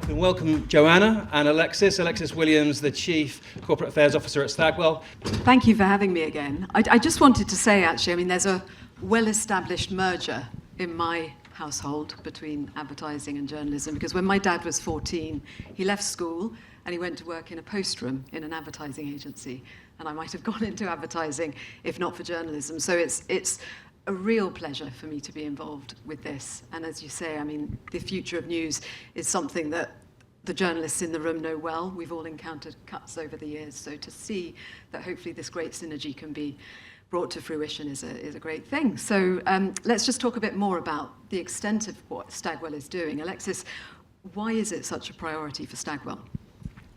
Welcome, Joanna and Alexis. Alexis Williams, the Chief Corporate Affairs Officer at Stagwell. Thank you for having me again. I just wanted to say, actually, there's a well-established merger in my household between advertising and journalism, because when my dad was 14, he left school and he went to work in a post room in an advertising agency. And I might have gone into advertising if not for journalism. So it's a real pleasure for me to be involved with this. And as you say, the future of news is something that the journalists in the room know well. We've all encountered cuts over the years. So to see that hopefully this great synergy can be brought to fruition is a great thing. So let's just talk a bit more about the extent of what Stagwell is doing. Alexis, why is it such a priority for Stagwell?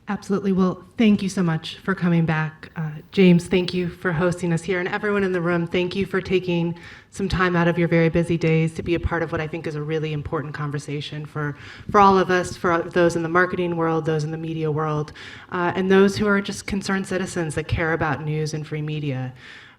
Absolutely. Well, thank you so much for coming back. James, thank you for hosting us here. And everyone in the room, thank you for taking some time out of your very busy days to be a part of what I think is a really important conversation for all of us, for those in the marketing world, those in the media world, and those who are just concerned citizens that care about news and free media.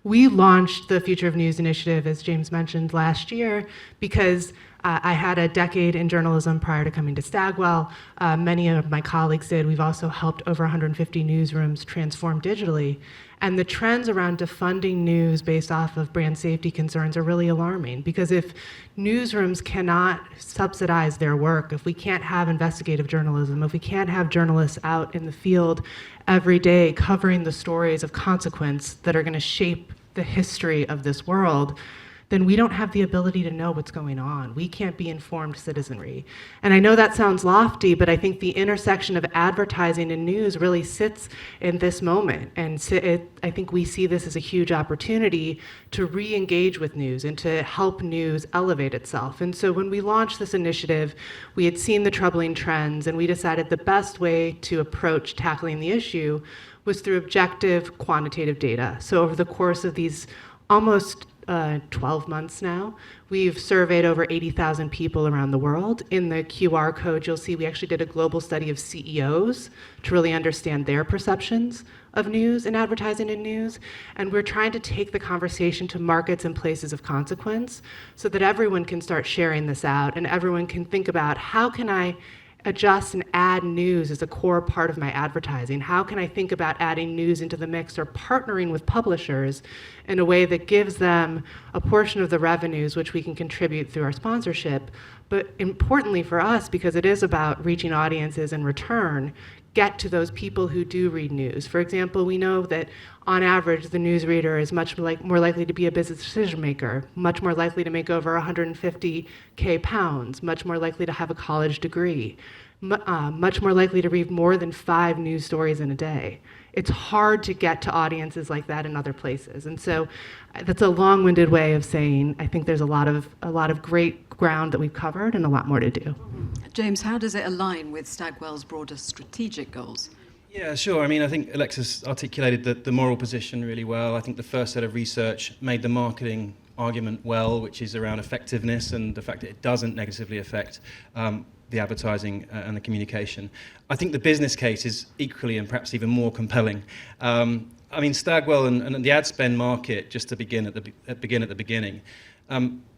We launched the Future of News initiative, as James mentioned, last year because I had a decade in journalism prior to coming to Stagwell. Many of my colleagues did. We've also helped over 150 newsrooms transform digitally. And the trends around defunding news based off of brand safety concerns are really alarming, because if newsrooms cannot subsidize their work, if we can't have investigative journalism, if we can't have journalists out in the field every day covering the stories of consequence that are going to shape the history of this world, then we don't have the ability to know what's going on. We can't be informed citizenry. And I know that sounds lofty, but I think the intersection of advertising and news really sits in this moment. And I think we see this as a huge opportunity to re-engage with news and to help news elevate itself. And so when we launched this initiative, we had seen the troubling trends, and we decided the best way to approach tackling the issue was through objective quantitative data. So over the course of these almost 12 months now, we've surveyed over 80,000 people around the world. In the QR code, you'll see we actually did a global study of CEOs to really understand their perceptions of news and advertising in news. And we're trying to take the conversation to markets and places of consequence so that everyone can start sharing this out and everyone can think about, how can I adjust and add news as a core part of my advertising? How can I think about adding news into the mix or partnering with publishers in a way that gives them a portion of the revenues which we can contribute through our sponsorship? But importantly for us, because it is about reaching audiences in return, get to those people who do read news. For example, we know that on average, the news reader is much more likely to be a business decision maker, much more likely to make over 150K pounds, much more likely to have a college degree, much more likely to read more than 5 news stories in a day. It's hard to get to audiences like that in other places. And so that's a long-winded way of saying I think there's a lot of great ground that we've covered and a lot more to do. James, how does it align with Stagwell's broader strategic goals? Yeah, sure. I think Alexis articulated the moral position really well. I think the first set of research made the marketing argument well, which is around effectiveness and the fact that it doesn't negatively affect the advertising and the communication. I think the business case is equally and perhaps even more compelling. Stagwell and the ad spend market, just to begin at the beginning,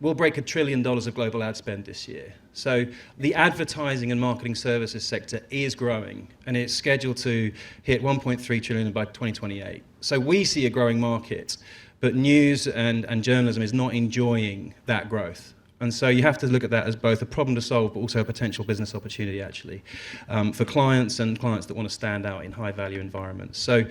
will break $1 trillion of global ad spend this year. So the advertising and marketing services sector is growing, and it's scheduled to hit $1.3 trillion by 2028. So we see a growing market, but news and journalism is not enjoying that growth. And so you have to look at that as both a problem to solve, but also a potential business opportunity, actually, for clients and clients that want to stand out in high-value environments. So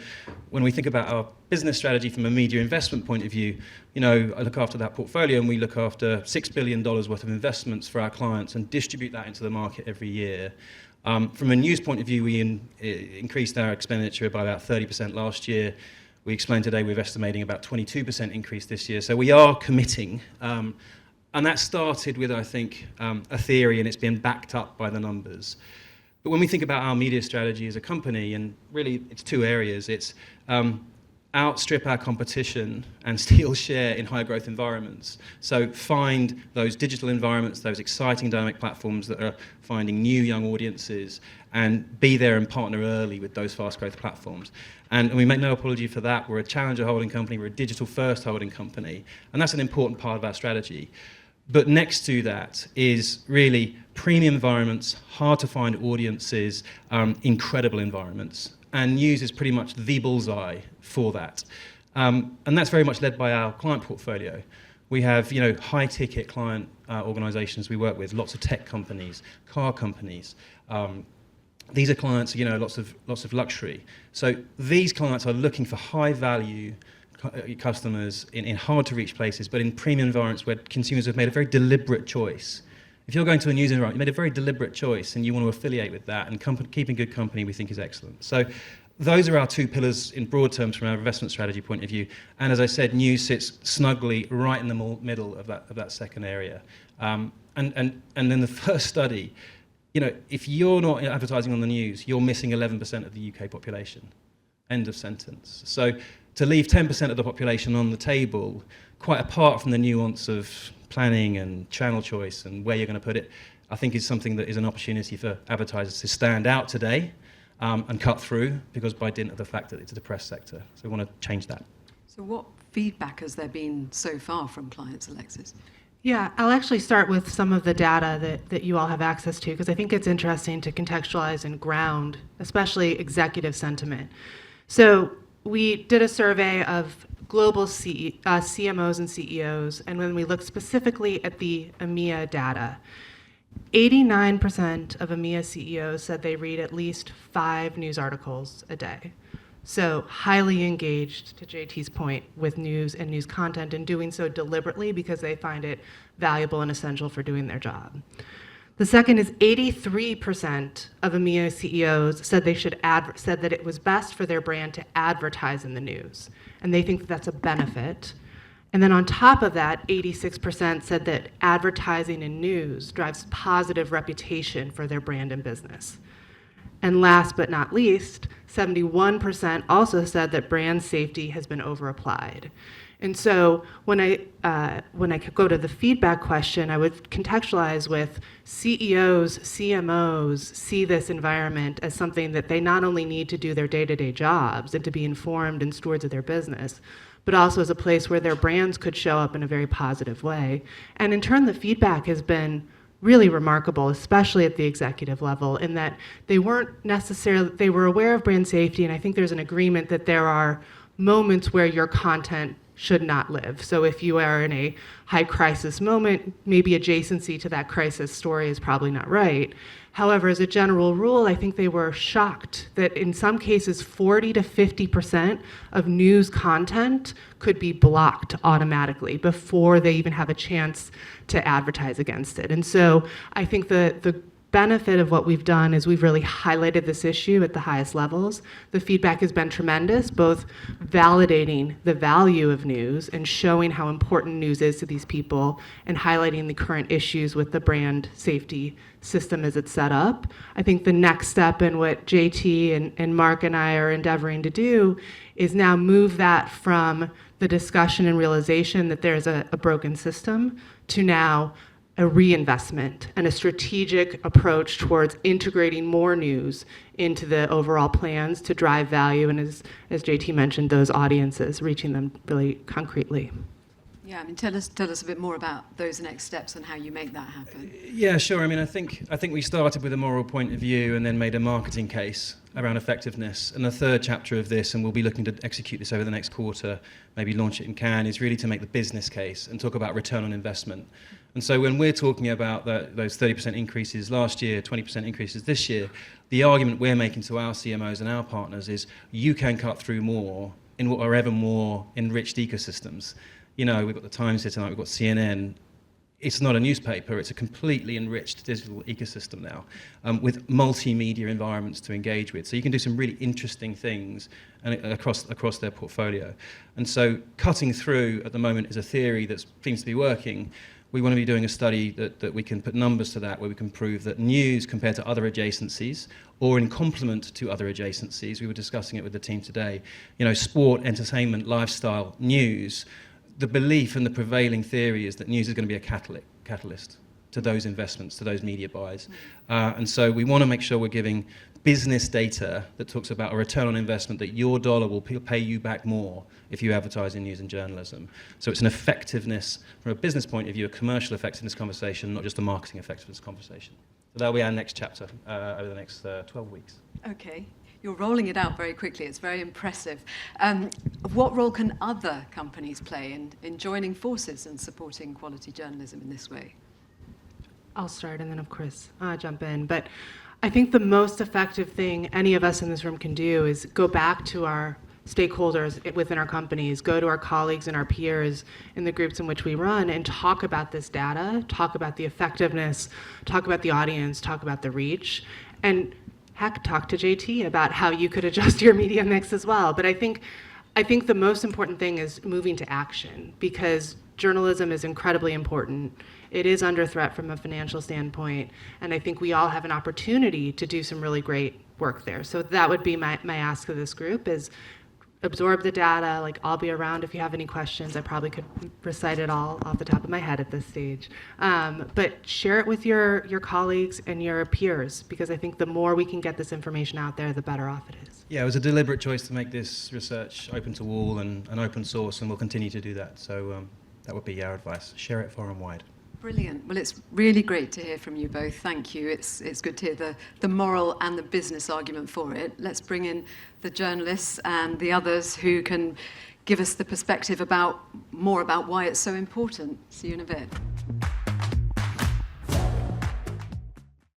when we think about our business strategy from a media investment point of view, I look after that portfolio, and we look after $6 billion worth of investments for our clients and distribute that into the market every year. From a news point of view, we increased our expenditure by about 30% last year. We explained today we're estimating about 22% increase this year. So we are committing. And that started with, I think, a theory, and it's been backed up by the numbers. But when we think about our media strategy as a company, and really it's 2 areas, it's outstrip our competition and steal share in high growth environments. So find those digital environments, those exciting dynamic platforms that are finding new young audiences, and be there and partner early with those fast growth platforms. And we make no apology for that. We're a challenger holding company, we're a digital first holding company, and that's an important part of our strategy. But next to that is really premium environments, hard to find audiences, incredible environments. And news is pretty much the bullseye for that. And that's very much led by our client portfolio. We have, high-ticket client organizations we work with, lots of tech companies, car companies. These are clients, lots of luxury. So these clients are looking for high-value customers in hard-to-reach places, but in premium environments where consumers have made a very deliberate choice. If you're going to a news environment, you made a very deliberate choice and you want to affiliate with that, and keeping good company we think is excellent. So those are our two pillars in broad terms from our investment strategy point of view. And as I said, news sits snugly right in the middle of that second area. And then the first study, if you're not advertising on the news, you're missing 11% of the UK population. End of sentence. So to leave 10% of the population on the table, quite apart from the nuance of planning and channel choice and where you're going to put it, I think is something that is an opportunity for advertisers to stand out today and cut through, because by dint of the fact that it's a depressed sector. So we want to change that. So what feedback has there been so far from clients, Alexis? Yeah, I'll actually start with some of the data that you all have access to, because I think it's interesting to contextualize and ground, especially executive sentiment. So we did a survey of global CMOs and CEOs, and when we looked specifically at the EMEA data, 89% of EMEA CEOs said they read at least 5 news articles a day. So highly engaged, to JT's point, with news and news content, and doing so deliberately because they find it valuable and essential for doing their job. The second is 83% of EMEA CEOs said said that it was best for their brand to advertise in the news, and they think that's a benefit. And then on top of that, 86% said that advertising in news drives positive reputation for their brand and business. And last but not least, 71% also said that brand safety has been overapplied. And so when I go to the feedback question, I would contextualize with CEOs, CMOs see this environment as something that they not only need to do their day-to-day jobs and to be informed and stewards of their business, but also as a place where their brands could show up in a very positive way. And in turn, the feedback has been really remarkable, especially at the executive level, in that they were aware of brand safety, and I think there's an agreement that there are moments where your content should not live. So if you are in a high crisis moment, maybe adjacency to that crisis story is probably not right. However, as a general rule, I think they were shocked that in some cases 40 to 50% of news content could be blocked automatically before they even have a chance to advertise against it. And so I think the benefit of what we've done is we've really highlighted this issue at the highest levels. The feedback has been tremendous, both validating the value of news and showing how important news is to these people, and highlighting the current issues with the brand safety system as it's set up. I think the next step in what JT and Mark and I are endeavoring to do is now move that from the discussion and realization that there's a broken system to now a reinvestment and a strategic approach towards integrating more news into the overall plans to drive value, and as JT mentioned, those audiences, reaching them really concretely. Yeah, I mean, tell us a bit more about those next steps and how you make that happen. Yeah, sure. I mean, I think we started with a moral point of view and then made a marketing case around effectiveness. And the third chapter of this, and we'll be looking to execute this over the next quarter, maybe launch it in Cannes, is really to make the business case and talk about return on investment. And so when we're talking about those 30% increases last year, 20% increases this year, the argument we're making to our CMOs and our partners is you can cut through more in what are ever more enriched ecosystems. We've got the Times here tonight, we've got CNN. It's not a newspaper, it's a completely enriched digital ecosystem now, with multimedia environments to engage with. So you can do some really interesting things across their portfolio. And so cutting through at the moment is a theory that seems to be working. we want to be doing a study that we can put numbers to that, where we can prove that news compared to other adjacencies, or in complement to other adjacencies, we were discussing it with the team today, sport, entertainment, lifestyle, news, the belief and the prevailing theory is that news is going to be a catalyst to those investments, to those media buys. And so we want to make sure we're giving business data that talks about a return on investment, that your dollar will pay you back more if you advertise in news and journalism. So it's an effectiveness, from a business point of view, a commercial effectiveness conversation, not just a marketing effectiveness conversation. So that'll be our next chapter over the next 12 weeks. Okay. You're rolling it out very quickly. It's very impressive. What role can other companies play in joining forces and supporting quality journalism in this way? I'll start, and then of course jump in. But I think the most effective thing any of us in this room can do is go back to our stakeholders within our companies, go to our colleagues and our peers in the groups in which we run, and talk about this data, talk about the effectiveness, talk about the audience, talk about the reach, and heck, talk to JT about how you could adjust your media mix as well. But I think the most important thing is moving to action, because journalism is incredibly important. It is under threat from a financial standpoint, and I think we all have an opportunity to do some really great work there. So that would be my ask of this group, is absorb the data. Like, I'll be around if you have any questions. I probably could recite it all off the top of my head at this stage. But share it with your colleagues and your peers, because I think the more we can get this information out there, the better off it is. Yeah, it was a deliberate choice to make this research open to all and open source, and we'll continue to do that. So that would be our advice. Share it far and wide. Brilliant. Well, it's really great to hear from you both. Thank you. It's good to hear the moral and the business argument for it. Let's bring in the journalists and the others who can give us the perspective more about why it's so important. See you in a bit.